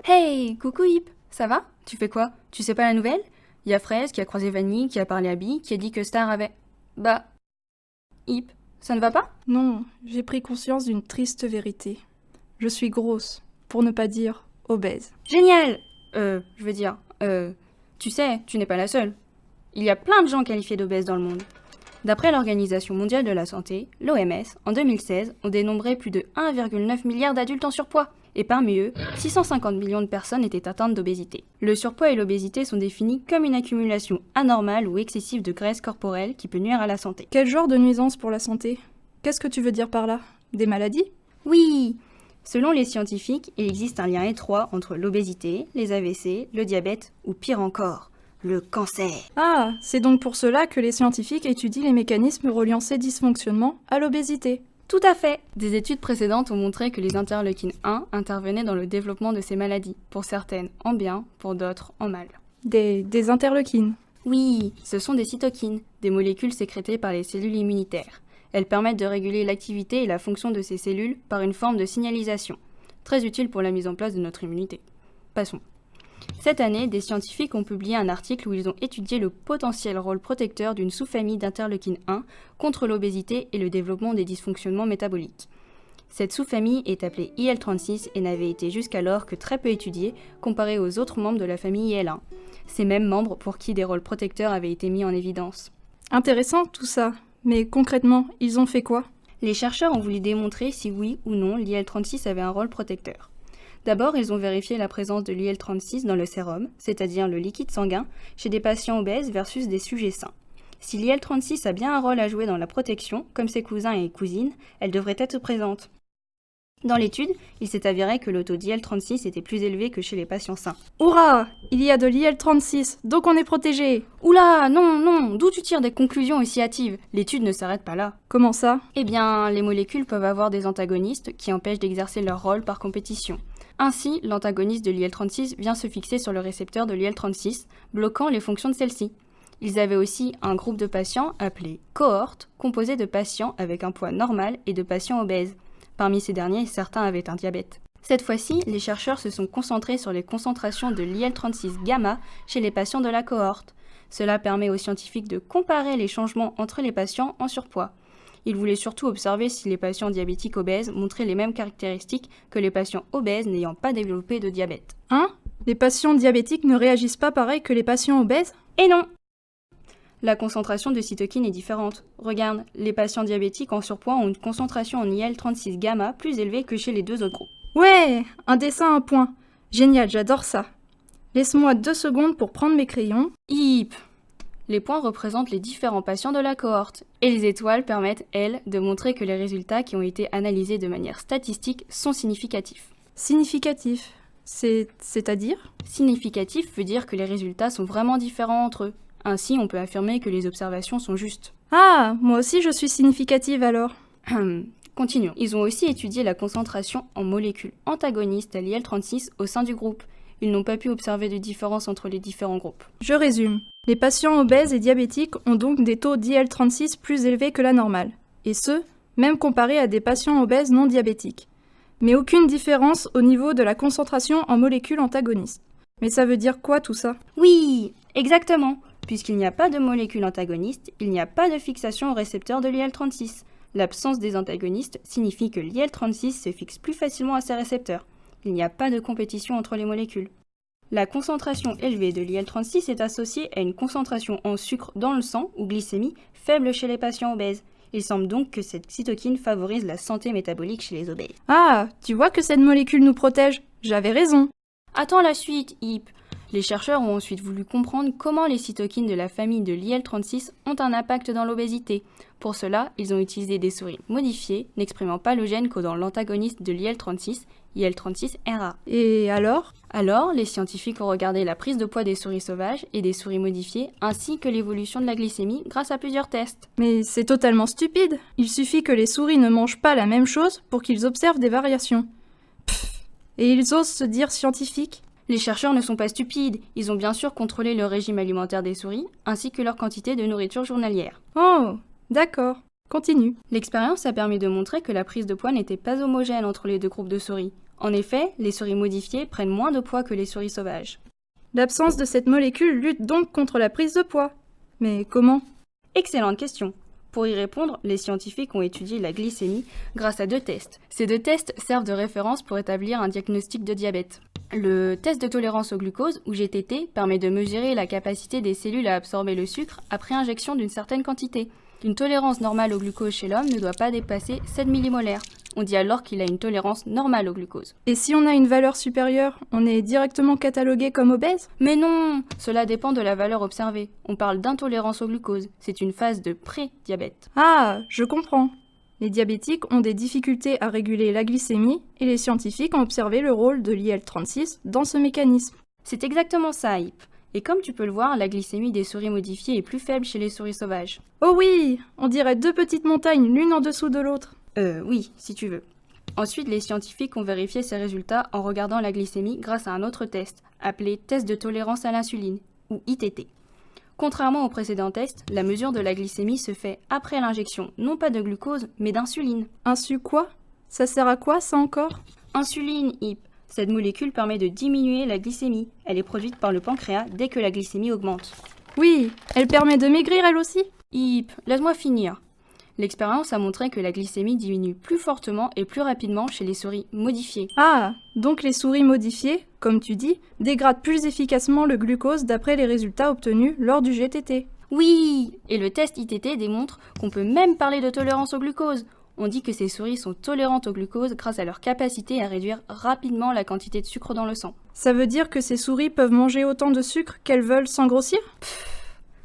Hey, coucou Hip, ça va? Tu fais quoi? Tu sais pas la nouvelle? Y a Fraise qui a croisé Vanille, qui a parlé à Bee, qui a dit que Star avait... Bah... Hip, ça ne va pas? Non, j'ai pris conscience d'une triste vérité. Je suis grosse, pour ne pas dire obèse. Génial! Tu sais, tu n'es pas la seule. Il y a plein de gens qualifiés d'obèses dans le monde. D'après l'Organisation mondiale de la santé, l'OMS, en 2016, on dénombrait plus de 1,9 milliard d'adultes en surpoids. Et parmi eux, 650 millions de personnes étaient atteintes d'obésité. Le surpoids et l'obésité sont définis comme une accumulation anormale ou excessive de graisse corporelle qui peut nuire à la santé. Quel genre de nuisance pour la santé? Qu'est-ce que tu veux dire par là? Des maladies? Oui! Selon les scientifiques, il existe un lien étroit entre l'obésité, les AVC, le diabète ou pire encore, le cancer. Ah, c'est donc pour cela que les scientifiques étudient les mécanismes reliant ces dysfonctionnements à l'obésité. Tout à fait. Des études précédentes ont montré que les interleukines 1 intervenaient dans le développement de ces maladies, pour certaines en bien, pour d'autres en mal. Des interleukines. Oui, ce sont des cytokines, des molécules sécrétées par les cellules immunitaires. Elles permettent de réguler l'activité et la fonction de ces cellules par une forme de signalisation, très utile pour la mise en place de notre immunité. Passons. Cette année, des scientifiques ont publié un article où ils ont étudié le potentiel rôle protecteur d'une sous-famille d'interleukine 1 contre l'obésité et le développement des dysfonctionnements métaboliques. Cette sous-famille est appelée IL-36 et n'avait été jusqu'alors que très peu étudiée comparée aux autres membres de la famille IL-1, ces mêmes membres pour qui des rôles protecteurs avaient été mis en évidence. Intéressant tout ça, mais concrètement, ils ont fait quoi? Les chercheurs ont voulu démontrer si oui ou non l'IL-36 avait un rôle protecteur. D'abord, ils ont vérifié la présence de l'IL-36 dans le sérum, c'est-à-dire le liquide sanguin, chez des patients obèses versus des sujets sains. Si l'IL-36 a bien un rôle à jouer dans la protection, comme ses cousins et cousines, elle devrait être présente. Dans l'étude, il s'est avéré que le taux d'IL-36 était plus élevé que chez les patients sains. Hurrah! Il y a de l'IL-36, donc on est protégé! Oula, non, d'où tu tires des conclusions aussi hâtives? L'étude ne s'arrête pas là. Comment ça? Eh bien, les molécules peuvent avoir des antagonistes qui empêchent d'exercer leur rôle par compétition. Ainsi, l'antagoniste de l'IL-36 vient se fixer sur le récepteur de l'IL-36, bloquant les fonctions de celle-ci. Ils avaient aussi un groupe de patients appelé cohorte, composé de patients avec un poids normal et de patients obèses. Parmi ces derniers, certains avaient un diabète. Cette fois-ci, les chercheurs se sont concentrés sur les concentrations de l'IL-36 gamma chez les patients de la cohorte. Cela permet aux scientifiques de comparer les changements entre les patients en surpoids. Ils voulaient surtout observer si les patients diabétiques obèses montraient les mêmes caractéristiques que les patients obèses n'ayant pas développé de diabète. Hein? Les patients diabétiques ne réagissent pas pareil que les patients obèses? Et non! La concentration de cytokines est différente. Regarde, les patients diabétiques en surpoids ont une concentration en IL-36 gamma plus élevée que chez les deux autres groupes. Ouais! Un dessin à point. Génial, j'adore ça. Laisse-moi 2 secondes pour prendre mes crayons. Hip! Les points représentent les différents patients de la cohorte, et les étoiles permettent, elles, de montrer que les résultats qui ont été analysés de manière statistique sont significatifs. Significatif, c'est-à-dire? Significatif veut dire que les résultats sont vraiment différents entre eux. Ainsi, on peut affirmer que les observations sont justes. Ah, moi aussi je suis significative alors. Continuons. Ils ont aussi étudié la concentration en molécules antagonistes à l'IL-36 au sein du groupe. Ils n'ont pas pu observer de différence entre les différents groupes. Je résume. Les patients obèses et diabétiques ont donc des taux d'IL-36 plus élevés que la normale. Et ce, même comparé à des patients obèses non diabétiques. Mais aucune différence au niveau de la concentration en molécules antagonistes. Mais ça veut dire quoi tout ça? Oui, exactement. Puisqu'il n'y a pas de molécules antagonistes, il n'y a pas de fixation au récepteur de l'IL-36. L'absence des antagonistes signifie que l'IL-36 se fixe plus facilement à ses récepteurs. Il n'y a pas de compétition entre les molécules. La concentration élevée de l'IL-36 est associée à une concentration en sucre dans le sang ou glycémie faible chez les patients obèses. Il semble donc que cette cytokine favorise la santé métabolique chez les obèses. Ah, tu vois que cette molécule nous protège? J'avais raison. Attends la suite, Hip. Les chercheurs ont ensuite voulu comprendre comment les cytokines de la famille de l'IL-36 ont un impact dans l'obésité. Pour cela, ils ont utilisé des souris modifiées, n'exprimant pas le gène codant l'antagoniste de l'IL-36, IL-36RA. Et alors ? Alors, les scientifiques ont regardé la prise de poids des souris sauvages et des souris modifiées, ainsi que l'évolution de la glycémie grâce à plusieurs tests. Mais c'est totalement stupide. Il suffit que les souris ne mangent pas la même chose pour qu'ils observent des variations. Pfff. Et ils osent se dire scientifiques ? Les chercheurs ne sont pas stupides, ils ont bien sûr contrôlé le régime alimentaire des souris, ainsi que leur quantité de nourriture journalière. Oh, d'accord. Continue. L'expérience a permis de montrer que la prise de poids n'était pas homogène entre les deux groupes de souris. En effet, les souris modifiées prennent moins de poids que les souris sauvages. L'absence de cette molécule lutte donc contre la prise de poids. Mais comment ? Excellente question. Pour y répondre, les scientifiques ont étudié la glycémie grâce à 2 tests. Ces 2 tests servent de référence pour établir un diagnostic de diabète. Le test de tolérance au glucose, ou GTT, permet de mesurer la capacité des cellules à absorber le sucre après injection d'une certaine quantité. Une tolérance normale au glucose chez l'homme ne doit pas dépasser 7 millimolaires. On dit alors qu'il a une tolérance normale au glucose. Et si on a une valeur supérieure, on est directement catalogué comme obèse ? Mais non, cela dépend de la valeur observée. On parle d'intolérance au glucose. C'est une phase de pré-diabète. Ah, je comprends. Les diabétiques ont des difficultés à réguler la glycémie et les scientifiques ont observé le rôle de l'IL-36 dans ce mécanisme. C'est exactement ça, Hip. Et comme tu peux le voir, la glycémie des souris modifiées est plus faible chez les souris sauvages. Oh oui, on dirait 2 petites montagnes l'une en dessous de l'autre. Oui, si tu veux. Ensuite, les scientifiques ont vérifié ces résultats en regardant la glycémie grâce à un autre test, appelé test de tolérance à l'insuline, ou ITT. Contrairement au précédent test, la mesure de la glycémie se fait après l'injection, non pas de glucose, mais d'insuline. Insu quoi ? Ça sert à quoi, ça encore ? Insuline, Hip. Cette molécule permet de diminuer la glycémie. Elle est produite par le pancréas dès que la glycémie augmente. Oui, elle permet de maigrir elle aussi ? Hip, laisse-moi finir. L'expérience a montré que la glycémie diminue plus fortement et plus rapidement chez les souris modifiées. Ah, donc les souris modifiées, comme tu dis, dégradent plus efficacement le glucose d'après les résultats obtenus lors du GTT. Oui, et le test ITT démontre qu'on peut même parler de tolérance au glucose. On dit que ces souris sont tolérantes au glucose grâce à leur capacité à réduire rapidement la quantité de sucre dans le sang. Ça veut dire que ces souris peuvent manger autant de sucre qu'elles veulent sans grossir ?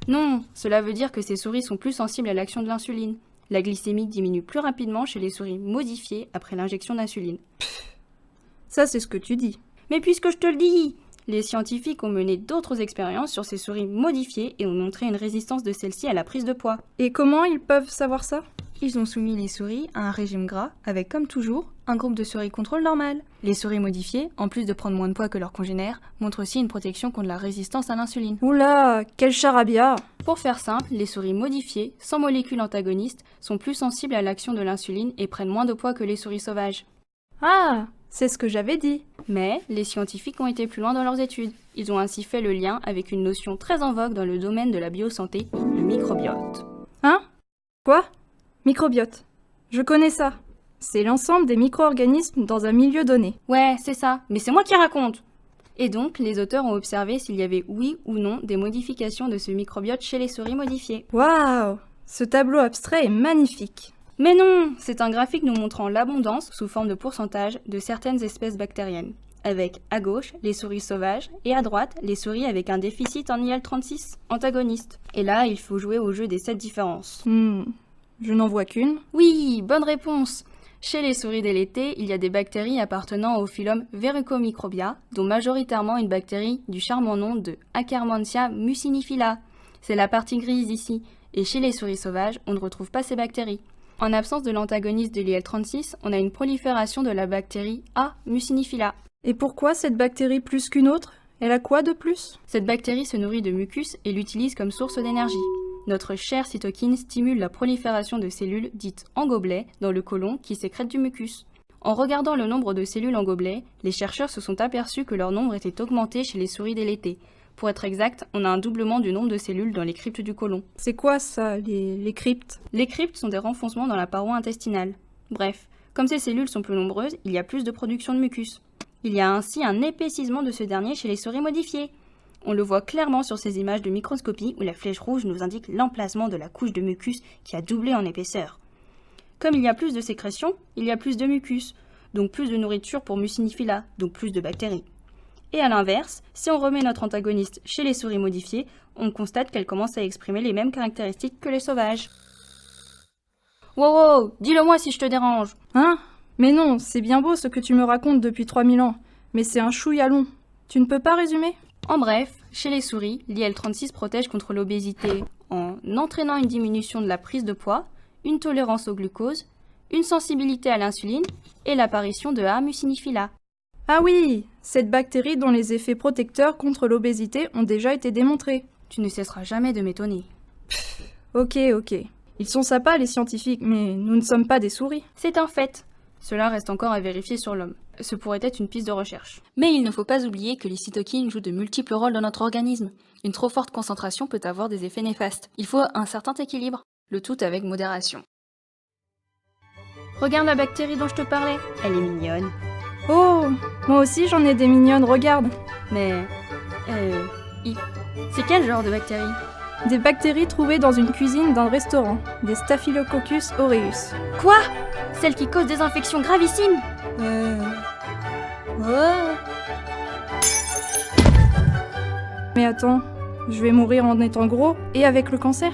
Non, cela veut dire que ces souris sont plus sensibles à l'action de l'insuline. La glycémie diminue plus rapidement chez les souris modifiées après l'injection d'insuline. Ça, c'est ce que tu dis. Mais puisque je te le dis, les scientifiques ont mené d'autres expériences sur ces souris modifiées et ont montré une résistance de celles-ci à la prise de poids. Et comment ils peuvent savoir ça ? Ils ont soumis les souris à un régime gras avec, comme toujours, un groupe de souris contrôle normal. Les souris modifiées, en plus de prendre moins de poids que leurs congénères, montrent aussi une protection contre la résistance à l'insuline. Oula, quel charabia ! Pour faire simple, les souris modifiées, sans molécules antagonistes, sont plus sensibles à l'action de l'insuline et prennent moins de poids que les souris sauvages. Ah, c'est ce que j'avais dit. Mais les scientifiques ont été plus loin dans leurs études. Ils ont ainsi fait le lien avec une notion très en vogue dans le domaine de la biosanté, le microbiote. Hein ? Quoi ? Microbiote. Je connais ça. C'est l'ensemble des micro-organismes dans un milieu donné. Ouais, c'est ça, mais c'est moi qui raconte. Et donc, les auteurs ont observé s'il y avait oui ou non des modifications de ce microbiote chez les souris modifiées. Waouh ! Ce tableau abstrait est magnifique. Mais non, c'est un graphique nous montrant l'abondance, sous forme de pourcentage, de certaines espèces bactériennes. Avec, à gauche, les souris sauvages, et à droite, les souris avec un déficit en IL-36, antagoniste. Et là, il faut jouer au jeu des 7 différences. Je n'en vois qu'une. Oui, bonne réponse. Chez les souris délétées, il y a des bactéries appartenant au phylum Verrucomicrobia, dont majoritairement une bactérie du charmant nom de Akkermansia mucinifila. C'est la partie grise ici. Et chez les souris sauvages, on ne retrouve pas ces bactéries. En absence de l'antagoniste de l'IL-36, on a une prolifération de la bactérie A. mucinifila. Et pourquoi cette bactérie plus qu'une autre ? Elle a quoi de plus ? Cette bactérie se nourrit de mucus et l'utilise comme source d'énergie. Notre chère cytokine stimule la prolifération de cellules dites en gobelet dans le côlon qui sécrètent du mucus. En regardant le nombre de cellules en gobelet, les chercheurs se sont aperçus que leur nombre était augmenté chez les souris délétées. Pour être exact, on a un doublement du nombre de cellules dans les cryptes du côlon. C'est quoi ça, les cryptes ? Les cryptes sont des renfoncements dans la paroi intestinale. Bref, comme ces cellules sont plus nombreuses, il y a plus de production de mucus. Il y a ainsi un épaississement de ce dernier chez les souris modifiées. On le voit clairement sur ces images de microscopie où la flèche rouge nous indique l'emplacement de la couche de mucus qui a doublé en épaisseur. Comme il y a plus de sécrétion, il y a plus de mucus, donc plus de nourriture pour Mucinifila, donc plus de bactéries. Et à l'inverse, si on remet notre antagoniste chez les souris modifiées, on constate qu'elle commence à exprimer les mêmes caractéristiques que les sauvages. Wow, wow, dis-le-moi si je te dérange. Hein? Mais non, c'est bien beau ce que tu me racontes depuis 3000 ans, mais c'est un chouïa long. Tu ne peux pas résumer? En bref, chez les souris, l'IL-36 protège contre l'obésité en entraînant une diminution de la prise de poids, une tolérance au glucose, une sensibilité à l'insuline et l'apparition de A. muciniphylla. Ah oui, cette bactérie dont les effets protecteurs contre l'obésité ont déjà été démontrés. Tu ne cesseras jamais de m'étonner. Ok. Ils sont sympas les scientifiques, mais nous ne sommes pas des souris. C'est un fait. Cela reste encore à vérifier sur l'homme. Ce pourrait être une piste de recherche. Mais il ne faut pas oublier que les cytokines jouent de multiples rôles dans notre organisme. Une trop forte concentration peut avoir des effets néfastes. Il faut un certain équilibre, le tout avec modération. Regarde la bactérie dont je te parlais. Elle est mignonne. Oh, moi aussi j'en ai des mignonnes, regarde. Mais... c'est quel genre de bactérie? Des bactéries trouvées dans une cuisine d'un restaurant, des Staphylococcus aureus. Quoi? Celles qui causent des infections gravissimes? Mais attends, je vais mourir en étant gros et avec le cancer?